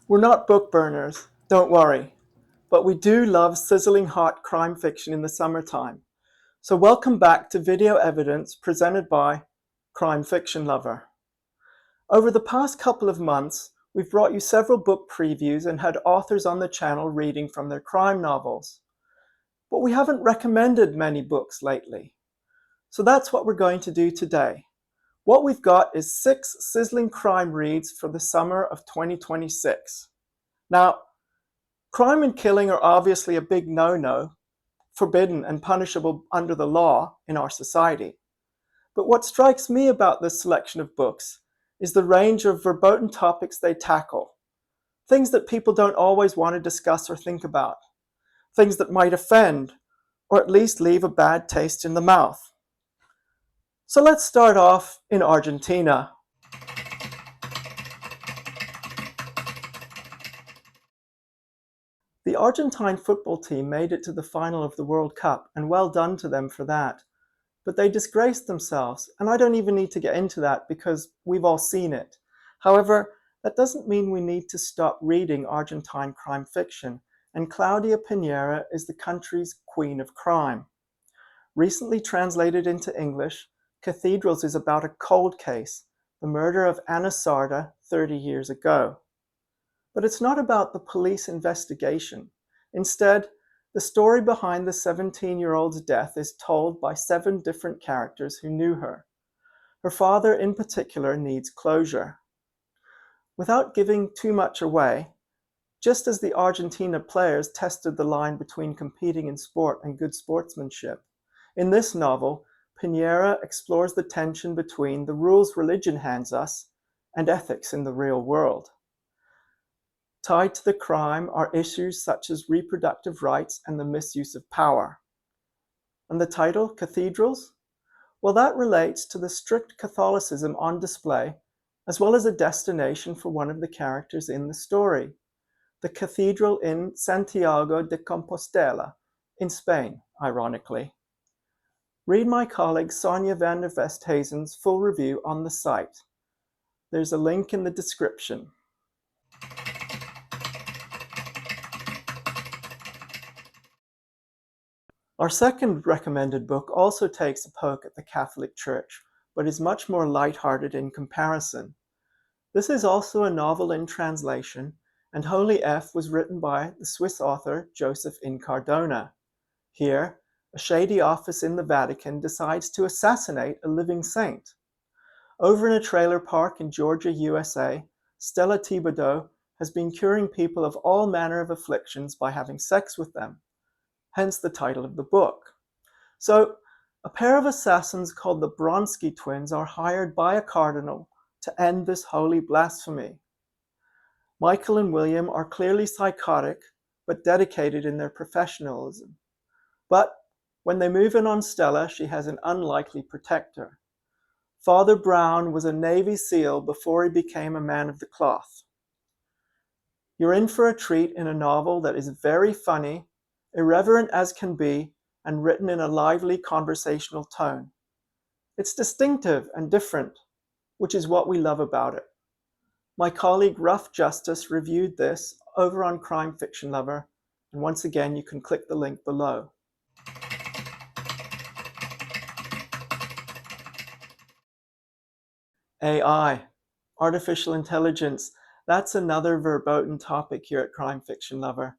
We're not book burners, don't worry, but we do love sizzling hot crime fiction in the summertime. So welcome back to Video Evidence presented by Crime Fiction Lover. Over the past couple of months, we've brought you several book previews and had authors on the channel reading from their crime novels. But we haven't recommended many books lately. So that's what we're going to do today. What we've got is 6 sizzling crime reads for the summer of 2026. Now, crime and killing are obviously a big no-no, forbidden and punishable under the law in our society. But what strikes me about this selection of books is the range of verboten topics they tackle. Things that people don't always want to discuss or think about. Things that might offend, or at least leave a bad taste in the mouth. So let's start off in Argentina. The Argentine football team made it to the final of the World Cup, and well done to them for that. But they disgraced themselves, and I don't even need to get into that because we've all seen it. However, that doesn't mean we need to stop reading Argentine crime fiction, and Claudia Piñeiro is the country's queen of crime. Recently translated into English, Cathedrals is about a cold case, the murder of Anna Sarda 30 years ago. But it's not about the police investigation. Instead, the story behind the 17-year-old's death is told by 7 different characters who knew her. Her father in particular needs closure. Without giving too much away, just as the Argentina players tested the line between competing in sport and good sportsmanship, in this novel, Piñeiro explores the tension between the rules religion hands us and ethics in the real world. Tied to the crime are issues such as reproductive rights and the misuse of power. And the title, Cathedrals? Well, that relates to the strict Catholicism on display, as well as a destination for one of the characters in the story, the cathedral in Santiago de Compostela, in Spain, ironically. Read my colleague Sonia van der Westhuizen's full review on the site. There's a link in the description. Our second recommended book also takes a poke at the Catholic Church, but is much more light-hearted in comparison. This is also a novel in translation, and Holy F was written by the Swiss author Joseph Incardona. Here, a shady office in the Vatican decides to assassinate a living saint. Over in a trailer park in Georgia, USA, Stella Thibodeau has been curing people of all manner of afflictions by having sex with them. Hence the title of the book. So, a pair of assassins called the Bronski twins are hired by a cardinal to end this holy blasphemy. Michael and William are clearly psychotic, but dedicated in their professionalism. But when they move in on Stella, she has an unlikely protector. Father Brown was a Navy SEAL before he became a man of the cloth. You're in for a treat in a novel that is very funny, irreverent as can be, and written in a lively conversational tone. It's distinctive and different, which is what we love about it. My colleague Rough Justice reviewed this over on Crime Fiction Lover, and once again you can click the link below. AI, artificial intelligence, that's another verboten topic here at Crime Fiction Lover.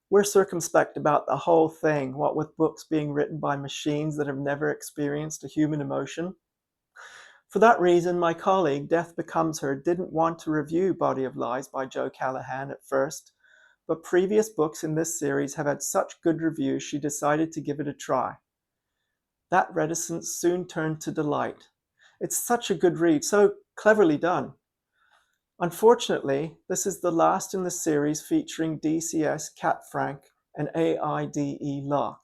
We're circumspect about the whole thing, what with books being written by machines that have never experienced a human emotion. For that reason, my colleague, Death Becomes Her, didn't want to review Body of Lies by Joe Callaghan at first, but previous books in this series have had such good reviews she decided to give it a try. That reticence soon turned to delight. It's such a good read, so cleverly done. Unfortunately, this is the last in the series featuring DCS Cat Frank and AIDE Locke.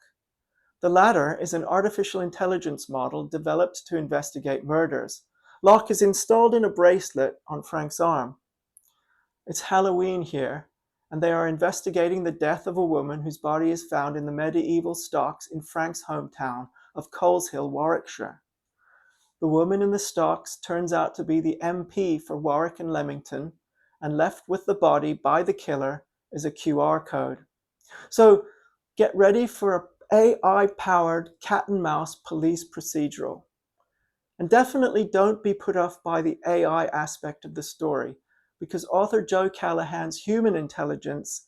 The latter is an artificial intelligence model developed to investigate murders. Locke is installed in a bracelet on Frank's arm. It's Halloween here, and they are investigating the death of a woman whose body is found in the medieval stocks in Frank's hometown of Coleshill, Warwickshire. The woman in the stocks turns out to be the MP for Warwick and Leamington, and left with the body by the killer is a QR code. So get ready for an AI-powered cat and mouse police procedural. And definitely don't be put off by the AI aspect of the story, because author Joe Callaghan's human intelligence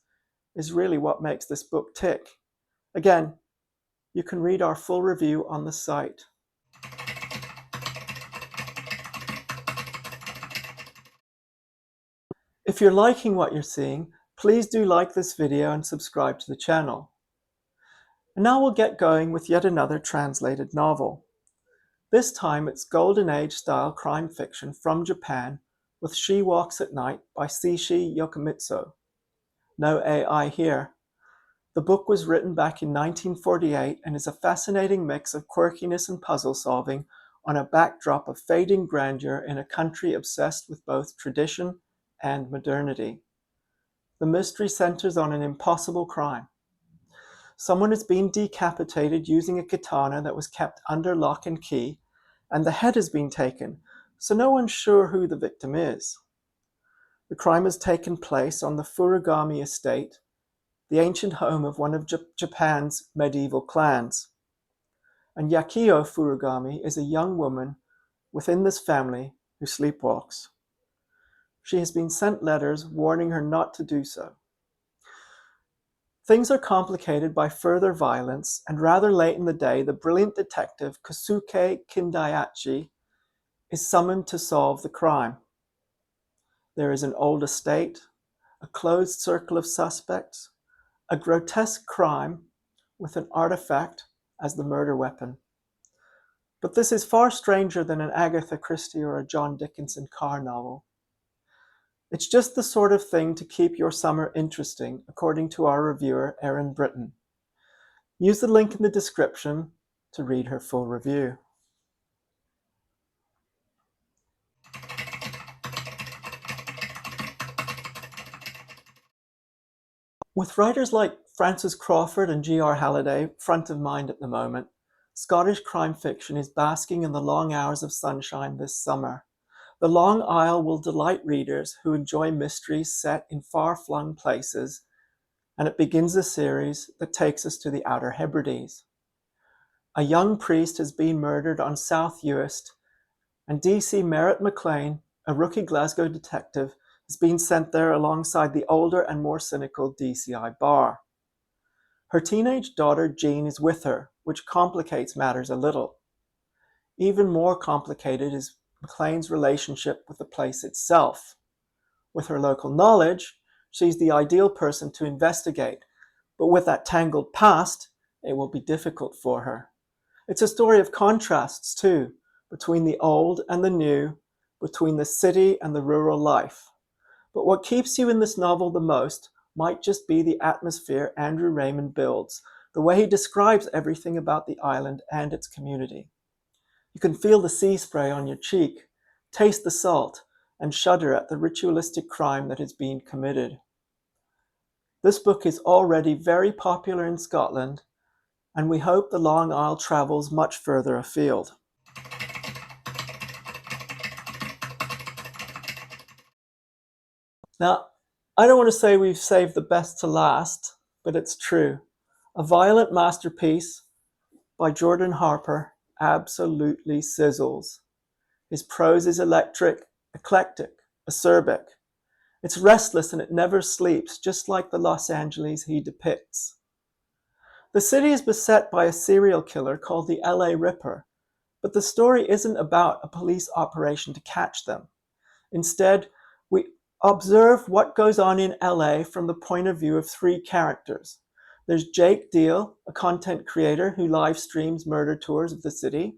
is really what makes this book tick. Again, you can read our full review on the site. If you're liking what you're seeing, please do like this video and subscribe to the channel. And now we'll get going with yet another translated novel. This time it's Golden Age style crime fiction from Japan with She Walks at Night by Seishi Yokomizo. No AI here. The book was written back in 1948 and is a fascinating mix of quirkiness and puzzle solving on a backdrop of fading grandeur in a country obsessed with both tradition and modernity. The mystery centers on an impossible crime. Someone has been decapitated using a katana that was kept under lock and key, and the head has been taken, so no one's sure who the victim is. The crime has taken place on the Furugami estate, the ancient home of one of Japan's medieval clans. And Yakio Furugami is a young woman within this family who sleepwalks. She has been sent letters warning her not to do so. Things are complicated by further violence, and rather late in the day, the brilliant detective Kosuke Kindaichi is summoned to solve the crime. There is an old estate, a closed circle of suspects, a grotesque crime with an artifact as the murder weapon. But this is far stranger than an Agatha Christie or a John Dickinson Carr novel. It's just the sort of thing to keep your summer interesting, according to our reviewer, Erin Britton. Use the link in the description to read her full review. With writers like Francis Crawford and G.R. Halliday front of mind at the moment, Scottish crime fiction is basking in the long hours of sunshine this summer. The Long Isle will delight readers who enjoy mysteries set in far-flung places, and it begins a series that takes us to the Outer Hebrides. A young priest has been murdered on South Uist, and DC Merritt McLean, a rookie Glasgow detective, has been sent there alongside the older and more cynical DCI Barr. Her teenage daughter Jean is with her, which complicates matters a little. Even more complicated is McLean's relationship with the place itself. With her local knowledge, she's the ideal person to investigate, but with that tangled past, it will be difficult for her. It's a story of contrasts too, between the old and the new, between the city and the rural life. But what keeps you in this novel the most might just be the atmosphere Andrew Raymond builds, the way he describes everything about the island and its community. You can feel the sea spray on your cheek, taste the salt, and shudder at the ritualistic crime that is being committed. This book is already very popular in Scotland, and we hope the Long Isle travels much further afield. Now, I don't want to say we've saved the best to last, but it's true. A violent masterpiece by Jordan Harper absolutely sizzles. His prose is electric, eclectic, acerbic. It's restless and it never sleeps, just like the Los Angeles he depicts. The city is beset by a serial killer called the LA Ripper, but the story isn't about a police operation to catch them. Instead, we observe what goes on in LA from the point of view of three characters. There's Jake Deal, a content creator who live streams murder tours of the city.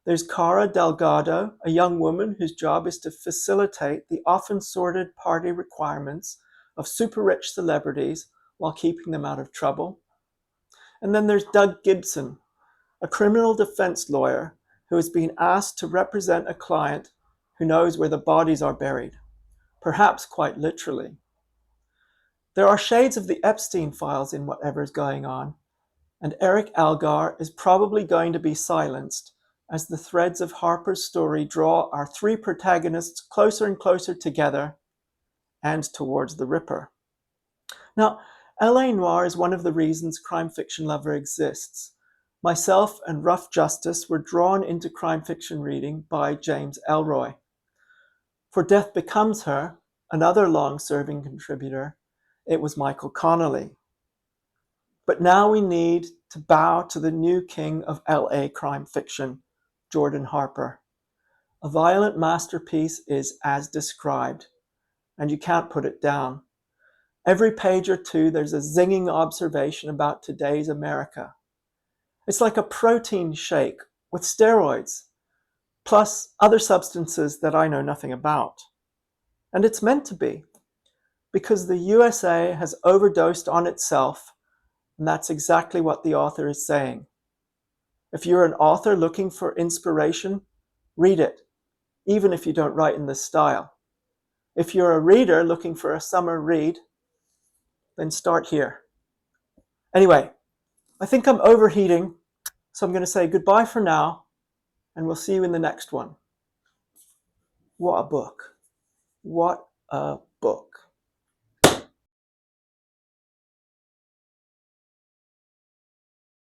There's Cara Delgado, a young woman whose job is to facilitate the often sordid party requirements of super rich celebrities while keeping them out of trouble. And then there's Doug Gibson, a criminal defense lawyer who has been asked to represent a client who knows where the bodies are buried, perhaps quite literally. There are shades of the Epstein files in whatever's going on, and Eric Algar is probably going to be silenced as the threads of Harper's story draw our three protagonists closer and closer together and towards the Ripper. Now, L.A. Noir is one of the reasons Crime Fiction Lover exists. Myself and Rough Justice were drawn into crime fiction reading by James Ellroy. For Death Becomes Her, another long-serving contributor, it was Michael Connelly. But now we need to bow to the new king of LA crime fiction, Jordan Harper. A violent masterpiece is as described, and you can't put it down. Every page or two, there's a zinging observation about today's America. It's like a protein shake with steroids, plus other substances that I know nothing about. And it's meant to be, because the USA has overdosed on itself, and that's exactly what the author is saying. If you're an author looking for inspiration, read it, even if you don't write in this style. If you're a reader looking for a summer read, then start here. Anyway, I think I'm overheating, so I'm going to say goodbye for now, and we'll see you in the next one. What a book. What a book.